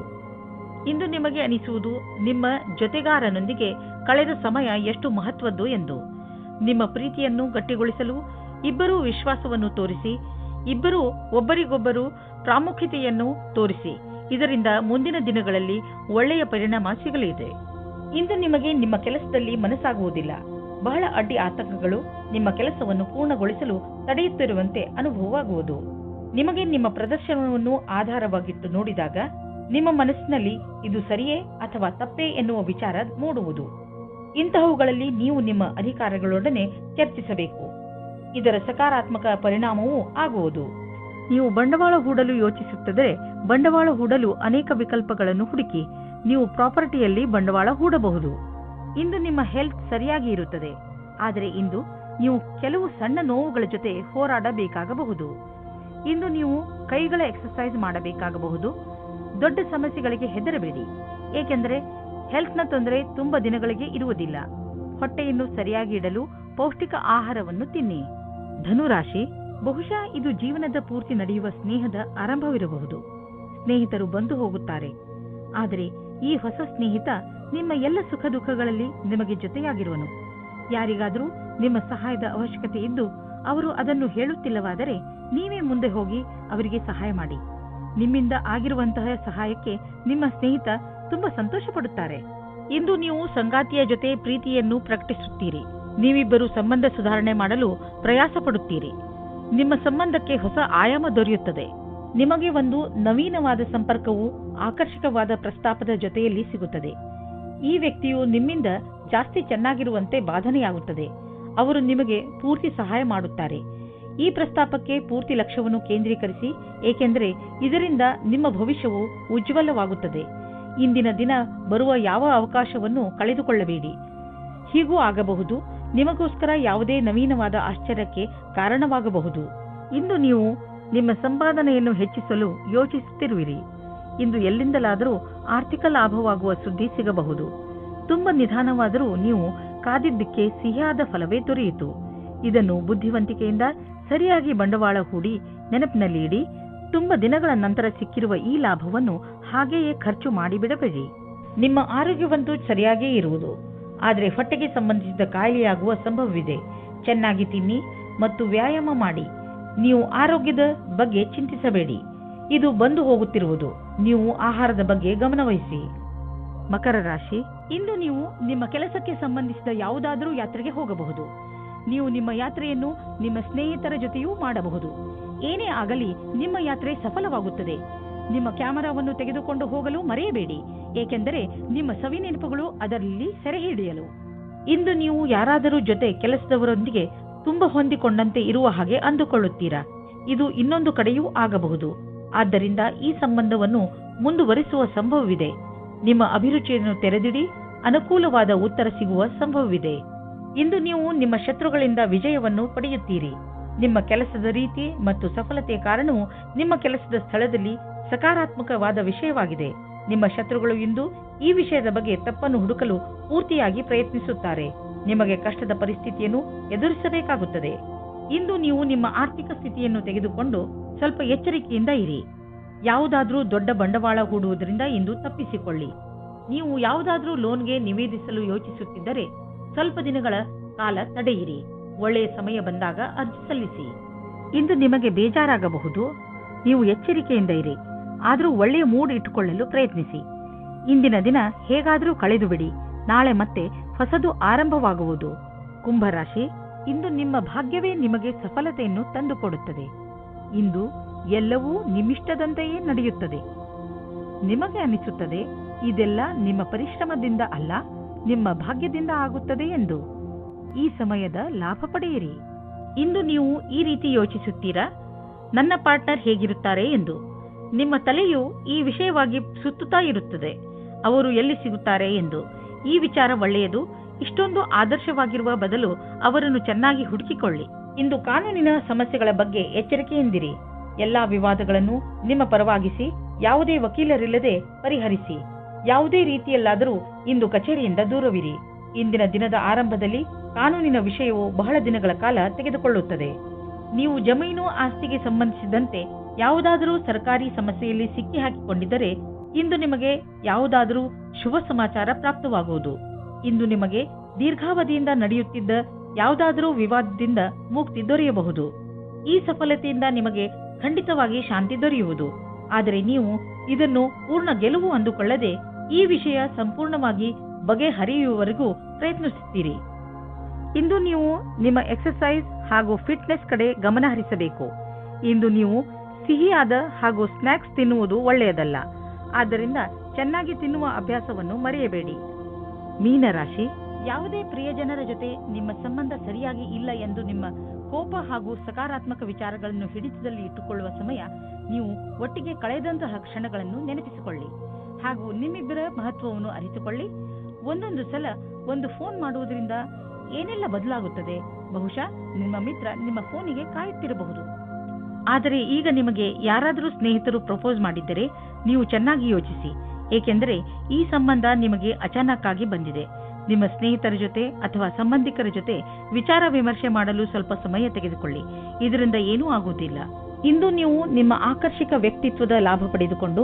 ಇಂದು ನಿಮಗೆ ಅನಿಸುವುದು ನಿಮ್ಮ ಜೊತೆಗಾರನೊಂದಿಗೆ ಕಳೆದ ಸಮಯ ಎಷ್ಟು ಮಹತ್ವದ್ದು ಎಂದು. ನಿಮ್ಮ ಪ್ರೀತಿಯನ್ನು ಗಟ್ಟಿಗೊಳಿಸಲು ಇಬ್ಬರೂ ವಿಶ್ವಾಸವನ್ನು ತೋರಿಸಿ, ಇಬ್ಬರೂ ಒಬ್ಬರಿಗೊಬ್ಬರು ಪ್ರಾಮುಖ್ಯತೆಯನ್ನು ತೋರಿಸಿ. ಇದರಿಂದ ಮುಂದಿನ ದಿನಗಳಲ್ಲಿ ಒಳ್ಳೆಯ ಪರಿಣಾಮ ಸಿಗಲಿದೆ. ಇಂದು ನಿಮಗೆ ನಿಮ್ಮ ಕೆಲಸದಲ್ಲಿ ಮನಸ್ಸಾಗುವುದಿಲ್ಲ. ಬಹಳ ಅಡ್ಡಿ ಆತಂಕಗಳು ನಿಮ್ಮ ಕೆಲಸವನ್ನು ಪೂರ್ಣಗೊಳಿಸಲು ತಡೆಯುತ್ತಿರುವಂತೆ ಅನುಭವವಾಗುವುದು. ನಿಮಗೆ ನಿಮ್ಮ ಪ್ರದರ್ಶನವನ್ನು ಆಧಾರವಾಗಿಟ್ಟು ನೋಡಿದಾಗ ನಿಮ್ಮ ಮನಸ್ಸಿನಲ್ಲಿ ಇದು ಸರಿಯೇ ಅಥವಾ ತಪ್ಪೇ ಎನ್ನುವ ವಿಚಾರ ಮೂಡುವುದು. ಇಂತಹವುಗಳಲ್ಲಿ ನೀವು ನಿಮ್ಮ ಅಧಿಕಾರಿಗಳೊಡನೆ ಚರ್ಚಿಸಬೇಕು. ಇದರ ಸಕಾರಾತ್ಮಕ ಪರಿಣಾಮವೂ ಆಗುವುದು. ನೀವು ಬಂಡವಾಳ ಹೂಡಲು ಯೋಚಿಸುತ್ತಿದ್ದರೆ ಬಂಡವಾಳ ಹೂಡಲು ಅನೇಕ ವಿಕಲ್ಪಗಳನ್ನು ಹುಡುಕಿ ನೀವು ಪ್ರಾಪರ್ಟಿಯಲ್ಲಿ ಬಂಡವಾಳ ಹೂಡಬಹುದು. ಇಂದು ನಿಮ್ಮ ಹೆಲ್ತ್ ಸರಿಯಾಗಿ ಇರುತ್ತದೆ, ಆದರೆ ಇಂದು ನೀವು ಕೆಲವು ಸಣ್ಣ ನೋವುಗಳ ಜೊತೆ ಹೋರಾಡಬೇಕಾಗಬಹುದು. ಇಂದು ನೀವು ಕೈಗಳ ಎಕ್ಸರ್ಸೈಸ್ ಮಾಡಬೇಕಾಗಬಹುದು. ದೊಡ್ಡ ಸಮಸ್ಯೆಗಳಿಗೆ ಹೆದರಬೇಡಿ, ಏಕೆಂದರೆ ಹೆಲ್ತ್ನ ತೊಂದರೆ ತುಂಬಾ ದಿನಗಳಿಗೆ ಇರುವುದಿಲ್ಲ. ಹೊಟ್ಟೆಯನ್ನು ಸರಿಯಾಗಿ ಇಡಲು ಪೌಷ್ಟಿಕ ಆಹಾರವನ್ನು ತಿನ್ನಿ. ಧನುರಾಶಿ, ಬಹುಶಃ ಇದು ಜೀವನದ ಪೂರ್ತಿ ನಡೆಯುವ ಸ್ನೇಹದ ಆರಂಭವಿರಬಹುದು. ಸ್ನೇಹಿತರು ಬಂದು ಹೋಗುತ್ತಾರೆ, ಆದರೆ ಈ ಹೊಸ ಸ್ನೇಹಿತ ನಿಮ್ಮ ಎಲ್ಲ ಸುಖ ದುಃಖಗಳಲ್ಲಿ ನಿಮಗೆ ಜೊತೆಯಾಗಿರುವನು. ಯಾರಿಗಾದರೂ ನಿಮ್ಮ ಸಹಾಯದ ಅವಶ್ಯಕತೆ ಇದ್ದು ಅವರು ಅದನ್ನು ಹೇಳುತ್ತಿಲ್ಲವಾದರೆ ನೀವೇ ಮುಂದೆ ಹೋಗಿ ಅವರಿಗೆ ಸಹಾಯ ಮಾಡಿ. ನಿಮ್ಮಿಂದ ಆಗಿರುವಂತಹ ಸಹಾಯಕ್ಕೆ ನಿಮ್ಮ ಸ್ನೇಹಿತ ತುಂಬಾ ಸಂತೋಷ ಪಡುತ್ತಾರೆ. ಇಂದು ನೀವು ಸಂಗಾತಿಯ ಜೊತೆ ಪ್ರೀತಿಯನ್ನು ಪ್ರಕಟಿಸುತ್ತೀರಿ. ನೀವಿಬ್ಬರು ಸಂಬಂಧ ಸುಧಾರಣೆ ಮಾಡಲು ಪ್ರಯಾಸ ಪಡುತ್ತೀರಿ. ನಿಮ್ಮ ಸಂಬಂಧಕ್ಕೆ ಹೊಸ ಆಯಾಮ ದೊರೆಯುತ್ತದೆ. ನಿಮಗೆ ಒಂದು ನವೀನವಾದ ಸಂಪರ್ಕವು ಆಕರ್ಷಕವಾದ ಪ್ರಸ್ತಾಪದ ಜೊತೆಯಲ್ಲಿ ಸಿಗುತ್ತದೆ. ಈ ವ್ಯಕ್ತಿಯು ನಿಮ್ಮಿಂದ ಜಾಸ್ತಿ ಚೆನ್ನಾಗಿರುವಂತೆ ಬಾಧನೆಯಾಗುತ್ತದೆ. ಅವರು ನಿಮಗೆ ಪೂರ್ತಿ ಸಹಾಯ ಮಾಡುತ್ತಾರೆ. ಈ ಪ್ರಸ್ತಾಪಕ್ಕೆ ಪೂರ್ತಿ ಲಕ್ಷ್ಯವನ್ನು ಕೇಂದ್ರೀಕರಿಸಿ, ಏಕೆಂದರೆ ಇದರಿಂದ ನಿಮ್ಮ ಭವಿಷ್ಯವು ಉಜ್ವಲವಾಗುತ್ತದೆ. ಇಂದಿನ ದಿನ ಬರುವ ಯಾವ ಅವಕಾಶವನ್ನು ಕಳೆದುಕೊಳ್ಳಬೇಡಿ. ಹೀಗೂ ಆಗಬಹುದು, ನಿಮಗೋಸ್ಕರ ಯಾವುದೇ ನವೀನವಾದ ಆಶ್ಚರ್ಯಕ್ಕೆ ಕಾರಣವಾಗಬಹುದು. ಇಂದು ನೀವು ನಿಮ್ಮ ಸಂಪಾದನೆಯನ್ನು ಹೆಚ್ಚಿಸಲು ಯೋಚಿಸುತ್ತಿರುವಿರಿ. ಇಂದು ಎಲ್ಲಿಂದಲಾದರೂ ಆರ್ಥಿಕ ಲಾಭವಾಗುವ ಸುದ್ದಿ ಸಿಗಬಹುದು. ತುಂಬಾ ನಿಧಾನವಾದರೂ ನೀವು ಕಾದಿದ್ದಕ್ಕೆ ಸಿಹಿಯಾದ ಫಲವೇ ದೊರೆಯಿತು. ಇದನ್ನು ಬುದ್ಧಿವಂತಿಕೆಯಿಂದ ಸರಿಯಾಗಿ ಬಂಡವಾಳ ಹೂಡಿ ನೆನಪಿನಲ್ಲಿ ಇಡಿ. ತುಂಬಾ ದಿನಗಳ ನಂತರ ಸಿಕ್ಕಿರುವ ಈ ಲಾಭವನ್ನು ಹಾಗೆಯೇ ಖರ್ಚು ಮಾಡಿಬಿಡಬೇಡಿ. ನಿಮ್ಮ ಆರೋಗ್ಯವಂತೂ ಸರಿಯಾಗೇ ಇರುವುದು, ಆದರೆ ಹೊಟ್ಟೆಗೆ ಸಂಬಂಧಿಸಿದ ಕಾಯಿಲೆಯಾಗುವ ಸಂಭವವಿದೆ. ಚೆನ್ನಾಗಿ ತಿನ್ನಿ ಮತ್ತು ವ್ಯಾಯಾಮ ಮಾಡಿ. ನೀವು ಆರೋಗ್ಯದ ಬಗ್ಗೆ ಚಿಂತಿಸಬೇಡಿ, ಇದು ಬಂದು ಹೋಗುತ್ತಿರುವುದು. ನೀವು ಆಹಾರದ ಬಗ್ಗೆ ಗಮನವಹಿಸಿ. ಮಕರ ರಾಶಿ, ಇಂದು ನೀವು ನಿಮ್ಮ ಕೆಲಸಕ್ಕೆ ಸಂಬಂಧಿಸಿದ ಯಾವುದಾದರೂ ಯಾತ್ರೆಗೆ ಹೋಗಬಹುದು. ನೀವು ನಿಮ್ಮ ಯಾತ್ರೆಯನ್ನು ನಿಮ್ಮ ಸ್ನೇಹಿತರ ಜೊತೆಯೂ ಮಾಡಬಹುದು. ಏನೇ ಆಗಲಿ ನಿಮ್ಮ ಯಾತ್ರೆ ಸಫಲವಾಗುತ್ತದೆ. ನಿಮ್ಮ ಕ್ಯಾಮೆರಾವನ್ನು ತೆಗೆದುಕೊಂಡು ಹೋಗಲು ಮರೆಯಬೇಡಿ, ಏಕೆಂದರೆ ನಿಮ್ಮ ಸವಿ ನೆನಪುಗಳು ಅದರಲ್ಲಿ ಸೆರೆ ಹಿಡಿಯಲು. ಇಂದು ನೀವು ಯಾರಾದರೂ ಜೊತೆ ಕೆಲಸದವರೊಂದಿಗೆ ತುಂಬಾ ಹೊಂದಿಕೊಂಡಂತೆ ಇರುವ ಹಾಗೆ ಅಂದುಕೊಳ್ಳುತ್ತೀರಾ. ಇದು ಇನ್ನೊಂದು ಕಡೆಯೂ ಆಗಬಹುದು. ಆದ್ದರಿಂದ ಈ ಸಂಬಂಧವನ್ನು ಮುಂದುವರಿಸುವ ಸಂಭವವಿದೆ. ನಿಮ್ಮ ಅಭಿರುಚಿಯನ್ನು ತೆರೆದಿಡಿ, ಅನುಕೂಲವಾದ ಉತ್ತರ ಸಿಗುವ ಸಂಭವವಿದೆ. ಇಂದು ನೀವು ನಿಮ್ಮ ಶತ್ರುಗಳಿಂದ ವಿಜಯವನ್ನು ಪಡೆಯುತ್ತೀರಿ. ನಿಮ್ಮ ಕೆಲಸದ ರೀತಿ ಮತ್ತು ಸಫಲತೆಯ ಕಾರಣವು ನಿಮ್ಮ ಕೆಲಸದ ಸ್ಥಳದಲ್ಲಿ ಸಕಾರಾತ್ಮಕವಾದ ವಿಷಯವಾಗಿದೆ. ನಿಮ್ಮ ಶತ್ರುಗಳು ಇಂದು ಈ ವಿಷಯದ ಬಗ್ಗೆ ತಪ್ಪನ್ನು ಹುಡುಕಲು ಪೂರ್ತಿಯಾಗಿ ಪ್ರಯತ್ನಿಸುತ್ತಾರೆ. ನಿಮಗೆ ಕಷ್ಟದ ಪರಿಸ್ಥಿತಿಯನ್ನು ಎದುರಿಸಬೇಕಾಗುತ್ತದೆ. ಇಂದು ನೀವು ನಿಮ್ಮ ಆರ್ಥಿಕ ಸ್ಥಿತಿಯನ್ನು ತೆಗೆದುಕೊಂಡು ಸ್ವಲ್ಪ ಎಚ್ಚರಿಕೆಯಿಂದ ಇರಿ. ಯಾವುದಾದ್ರೂ ದೊಡ್ಡ ಬಂಡವಾಳ ಹೂಡುವುದರಿಂದ ಇಂದು ತಪ್ಪಿಸಿಕೊಳ್ಳಿ. ನೀವು ಯಾವುದಾದ್ರೂ ಲೋನ್ಗೆ ನಿವೇದಿಸಲು ಯೋಚಿಸುತ್ತಿದ್ದರೆ ಸ್ವಲ್ಪ ದಿನಗಳ ಕಾಲ ತಡೆಯಿರಿ. ಒಳ್ಳೆಯ ಸಮಯ ಬಂದಾಗ ಅರ್ಜಿ ಸಲ್ಲಿಸಿ. ಇಂದು ನಿಮಗೆ ಬೇಜಾರಾಗಬಹುದು. ನೀವು ಎಚ್ಚರಿಕೆಯಿಂದ ಇರಿ, ಆದರೂ ಒಳ್ಳೆಯ ಮೂಡ್ ಇಟ್ಟುಕೊಳ್ಳಲು ಪ್ರಯತ್ನಿಸಿ. ಇಂದಿನ ದಿನ ಹೇಗಾದರೂ ಕಳೆದು ಬಿಡಿ. ನಾಳೆ ಮತ್ತೆ ಹೊಸದು ಆರಂಭವಾಗುವುದು. ಕುಂಭರಾಶಿ, ಇಂದು ನಿಮ್ಮ ಭಾಗ್ಯವೇ ನಿಮಗೆ ಸಫಲತೆಯನ್ನು ತಂದುಕೊಡುತ್ತದೆ. ಇಂದು ಎಲ್ಲವೂ ನಿಮ್ಮಿಷ್ಟದಂತೆಯೇ ನಡೆಯುತ್ತದೆ. ನಿಮಗೆ ಅನಿಸುತ್ತದೆ ಇದೆಲ್ಲ ನಿಮ್ಮ ಪರಿಶ್ರಮದಿಂದ ಅಲ್ಲ, ನಿಮ್ಮ ಭಾಗ್ಯದಿಂದ ಆಗುತ್ತದೆ ಎಂದು. ಈ ಸಮಯದ ಲಾಭ ಪಡೆಯಿರಿ. ಇಂದು ನೀವು ಈ ರೀತಿ ಯೋಚಿಸುತ್ತೀರಾ, ನನ್ನ ಪಾರ್ಟ್ನರ್ ಹೇಗಿರುತ್ತಾರೆ ಎಂದು. ನಿಮ್ಮ ತಲೆಯು ಈ ವಿಷಯವಾಗಿ ಸುತ್ತುತ್ತಾ ಇರುತ್ತದೆ, ಅವರು ಎಲ್ಲಿ ಸಿಗುತ್ತಾರೆ ಎಂದು. ಈ ವಿಚಾರ ಒಳ್ಳೆಯದು. ಇಷ್ಟೊಂದು ಆದರ್ಶವಾಗಿರುವ ಬದಲು ಅವರನ್ನು ಚೆನ್ನಾಗಿ ಹುಡುಕಿಕೊಳ್ಳಿ. ಇಂದು ಕಾನೂನಿನ ಸಮಸ್ಯೆಗಳ ಬಗ್ಗೆ ಎಚ್ಚರಿಕೆಯಿಂದಿರಿ. ಎಲ್ಲಾ ವಿವಾದಗಳನ್ನು ನಿಮ್ಮ ಪರವಾಗಿಸಿ ಯಾವುದೇ ವಕೀಲರಿಲ್ಲದೆ ಪರಿಹರಿಸಿ. ಯಾವುದೇ ರೀತಿಯಲ್ಲಾದರೂ ಇಂದು ಕಚೇರಿಯಿಂದ ದೂರವಿರಿ. ಇಂದಿನ ದಿನದ ಆರಂಭದಲ್ಲಿ ಕಾನೂನಿನ ವಿಷಯವು ಬಹಳ ದಿನಗಳ ಕಾಲ ತೆಗೆದುಕೊಳ್ಳುತ್ತದೆ. ನೀವು ಜಮೀನು ಆಸ್ತಿಗೆ ಸಂಬಂಧಿಸಿದಂತೆ ಯಾವುದಾದರೂ ಸರ್ಕಾರಿ ಸಮಸ್ಯೆಯಲ್ಲಿ ಸಿಕ್ಕಿ ಹಾಕಿಕೊಂಡಿದ್ದರೆ ಇಂದು ನಿಮಗೆ ಯಾವುದಾದರೂ ಶುಭ ಸಮಾಚಾರ ಪ್ರಾಪ್ತವಾಗುವುದು. ಇಂದು ನಿಮಗೆ ದೀರ್ಘಾವಧಿಯಿಂದ ನಡೆಯುತ್ತಿದ್ದ ಯಾವುದಾದರೂ ವಿವಾದದಿಂದ ಮುಕ್ತಿ ದೊರೆಯಬಹುದು. ಈ ಸಫಲತೆಯಿಂದ ನಿಮಗೆ ಖಂಡಿತವಾಗಿ ಶಾಂತಿ ದೊರೆಯುವುದು. ಆದರೆ ನೀವು ಇದನ್ನು ಪೂರ್ಣ ಗೆಲುವು ಅಂದುಕೊಳ್ಳದೆ ಈ ವಿಷಯ ಸಂಪೂರ್ಣವಾಗಿ ಬಗೆಹರಿಯುವವರೆಗೂ ಪ್ರಯತ್ನಿಸುತ್ತೀರಿ. ಇಂದು ನೀವು ನಿಮ್ಮ ಎಕ್ಸರ್ಸೈಸ್ ಹಾಗೂ ಫಿಟ್ನೆಸ್ ಕಡೆ ಗಮನ ಹರಿಸಬೇಕು. ಇಂದು ನೀವು ಸಿಹಿಯಾದ ಹಾಗೂ ಸ್ನ್ಯಾಕ್ಸ್ ತಿನ್ನುವುದು ಒಳ್ಳೆಯದಲ್ಲ. ಆದ್ದರಿಂದ ಚೆನ್ನಾಗಿ ತಿನ್ನುವ ಅಭ್ಯಾಸವನ್ನು ಮರೆಯಬೇಡಿ. ಮೀನರಾಶಿ, ಯಾವುದೇ ಪ್ರಿಯಜನರ ಜೊತೆ ನಿಮ್ಮ ಸಂಬಂಧ ಸರಿಯಾಗಿ ಇಲ್ಲ ಎಂದು ನಿಮ್ಮ ಕೋಪ ಹಾಗೂ ಸಕಾರಾತ್ಮಕ ವಿಚಾರಗಳನ್ನು ಹಿಡಿತದಲ್ಲಿ ಇಟ್ಟುಕೊಳ್ಳುವ ಸಮಯ. ನೀವು ಒಟ್ಟಿಗೆ ಕಳೆದಂತಹ ಕ್ಷಣಗಳನ್ನು ನೆನಪಿಸಿಕೊಳ್ಳಿ ಹಾಗೂ ನಿಮ್ಮಿಬ್ಬರ ಮಹತ್ವವನ್ನು ಅರಿತುಕೊಳ್ಳಿ. ಒಂದೊಂದು ಸಲ ಒಂದು ಫೋನ್ ಮಾಡುವುದರಿಂದ ಏನೆಲ್ಲ ಬದಲಾಗುತ್ತದೆ. ಬಹುಶಃ ನಿಮ್ಮ ಮಿತ್ರ ನಿಮ್ಮ ಫೋನಿಗೆ ಕಾಯುತ್ತಿರಬಹುದು. ಆದರೆ ಈಗ ನಿಮಗೆ ಯಾರಾದರೂ ಸ್ನೇಹಿತರು ಪ್ರಪೋಸ್ ಮಾಡಿದ್ದರೆ ನೀವು ಚೆನ್ನಾಗಿ ಯೋಚಿಸಿ, ಏಕೆಂದರೆ ಈ ಸಂಬಂಧ ನಿಮಗೆ ಅಚಾನಕ್ ಆಗಿ ಬಂದಿದೆ. ನಿಮ್ಮ ಸ್ನೇಹಿತರ ಜೊತೆ ಅಥವಾ ಸಂಬಂಧಿಕರ ಜೊತೆ ವಿಚಾರ ವಿಮರ್ಶೆ ಮಾಡಲು ಸ್ವಲ್ಪ ಸಮಯ ತೆಗೆದುಕೊಳ್ಳಿ. ಇದರಿಂದ ಏನೂ ಆಗುವುದಿಲ್ಲ. ಇಂದು ನೀವು ನಿಮ್ಮ ಆಕರ್ಷಕ ವ್ಯಕ್ತಿತ್ವದ ಲಾಭ ಪಡೆದುಕೊಂಡು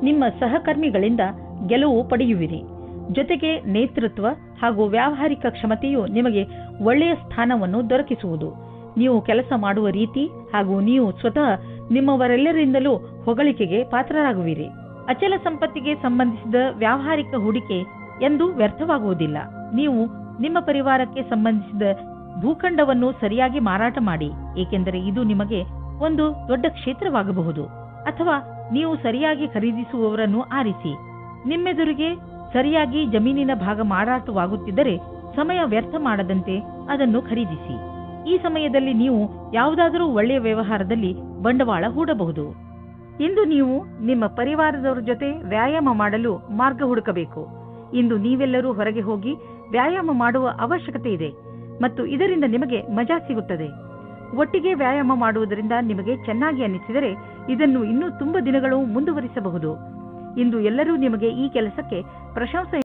ನಿಮ್ಮ ಸಹಕರ್ಮಿಗಳಿಂದ ಗೆಲುವು ಪಡೆಯುವಿರಿ. ಜೊತೆಗೆ ನೇತೃತ್ವ ಹಾಗೂ ವ್ಯಾವಹಾರಿಕ ಕ್ಷಮತೆಯು ನಿಮಗೆ ಒಳ್ಳೆಯ ಸ್ಥಾನವನ್ನು ದೊರಕಿಸುವುದು. ನೀವು ಕೆಲಸ ಮಾಡುವ ರೀತಿ ಹಾಗೂ ನೀವು ಸ್ವತಃ ನಿಮ್ಮವರೆಲ್ಲರಿಂದಲೂ ಹೊಗಳಿಕೆಗೆ ಪಾತ್ರರಾಗುವಿರಿ. ಅಚಲ ಸಂಪತ್ತಿಗೆ ಸಂಬಂಧಿಸಿದ ವ್ಯಾವಹಾರಿಕ ಹೂಡಿಕೆ ಎಂದು ವ್ಯರ್ಥವಾಗುವುದಿಲ್ಲ. ನೀವು ನಿಮ್ಮ ಪರಿವಾರಕ್ಕೆ ಸಂಬಂಧಿಸಿದ ಭೂಖಂಡವನ್ನು ಸರಿಯಾಗಿ ಮಾರಾಟ ಮಾಡಿ, ಏಕೆಂದರೆ ಇದು ನಿಮಗೆ ಒಂದು ದೊಡ್ಡ ಕ್ಷೇತ್ರವಾಗಬಹುದು. ಅಥವಾ ನೀವು ಸರಿಯಾಗಿ ಖರೀದಿಸುವವರನ್ನು ಆರಿಸಿ. ನಿಮ್ಮೆದುರಿಗೆ ಸರಿಯಾಗಿ ಜಮೀನಿನ ಭಾಗ ಮಾರಾಟವಾಗುತ್ತಿದ್ದರೆ ಸಮಯ ವ್ಯರ್ಥ ಮಾಡದಂತೆ ಅದನ್ನು ಖರೀದಿಸಿ. ಈ ಸಮಯದಲ್ಲಿ ನೀವು ಯಾವುದಾದರೂ ಒಳ್ಳೆಯ ವ್ಯವಹಾರದಲ್ಲಿ ಬಂಡವಾಳ ಹೂಡಬಹುದು. ಇಂದು ನೀವು ನಿಮ್ಮ ಪರಿವಾರದವರ ಜೊತೆ ವ್ಯಾಯಾಮ ಮಾಡಲು ಮಾರ್ಗ ಹುಡುಕಬೇಕು. ಇಂದು ನೀವೆಲ್ಲರೂ ಹೊರಗೆ ಹೋಗಿ ವ್ಯಾಯಾಮ ಮಾಡುವ ಅವಶ್ಯಕತೆ ಇದೆ ಮತ್ತು ಇದರಿಂದ ನಿಮಗೆ ಮಜಾ ಸಿಗುತ್ತದೆ. ಒಟ್ಟಿಗೆ ವ್ಯಾಯಾಮ ಮಾಡುವುದರಿಂದ ನಿಮಗೆ ಚೆನ್ನಾಗಿ ಅನ್ನಿಸಿದರೆ ಇದನ್ನು ಇನ್ನೂ ತುಂಬಾ ದಿನಗಳು ಮುಂದುವರಿಸಬಹುದು. ಇಂದು ಎಲ್ಲರೂ ನಿಮಗೆ ಈ ಕೆಲಸಕ್ಕೆ ಪ್ರಶಂಸೆ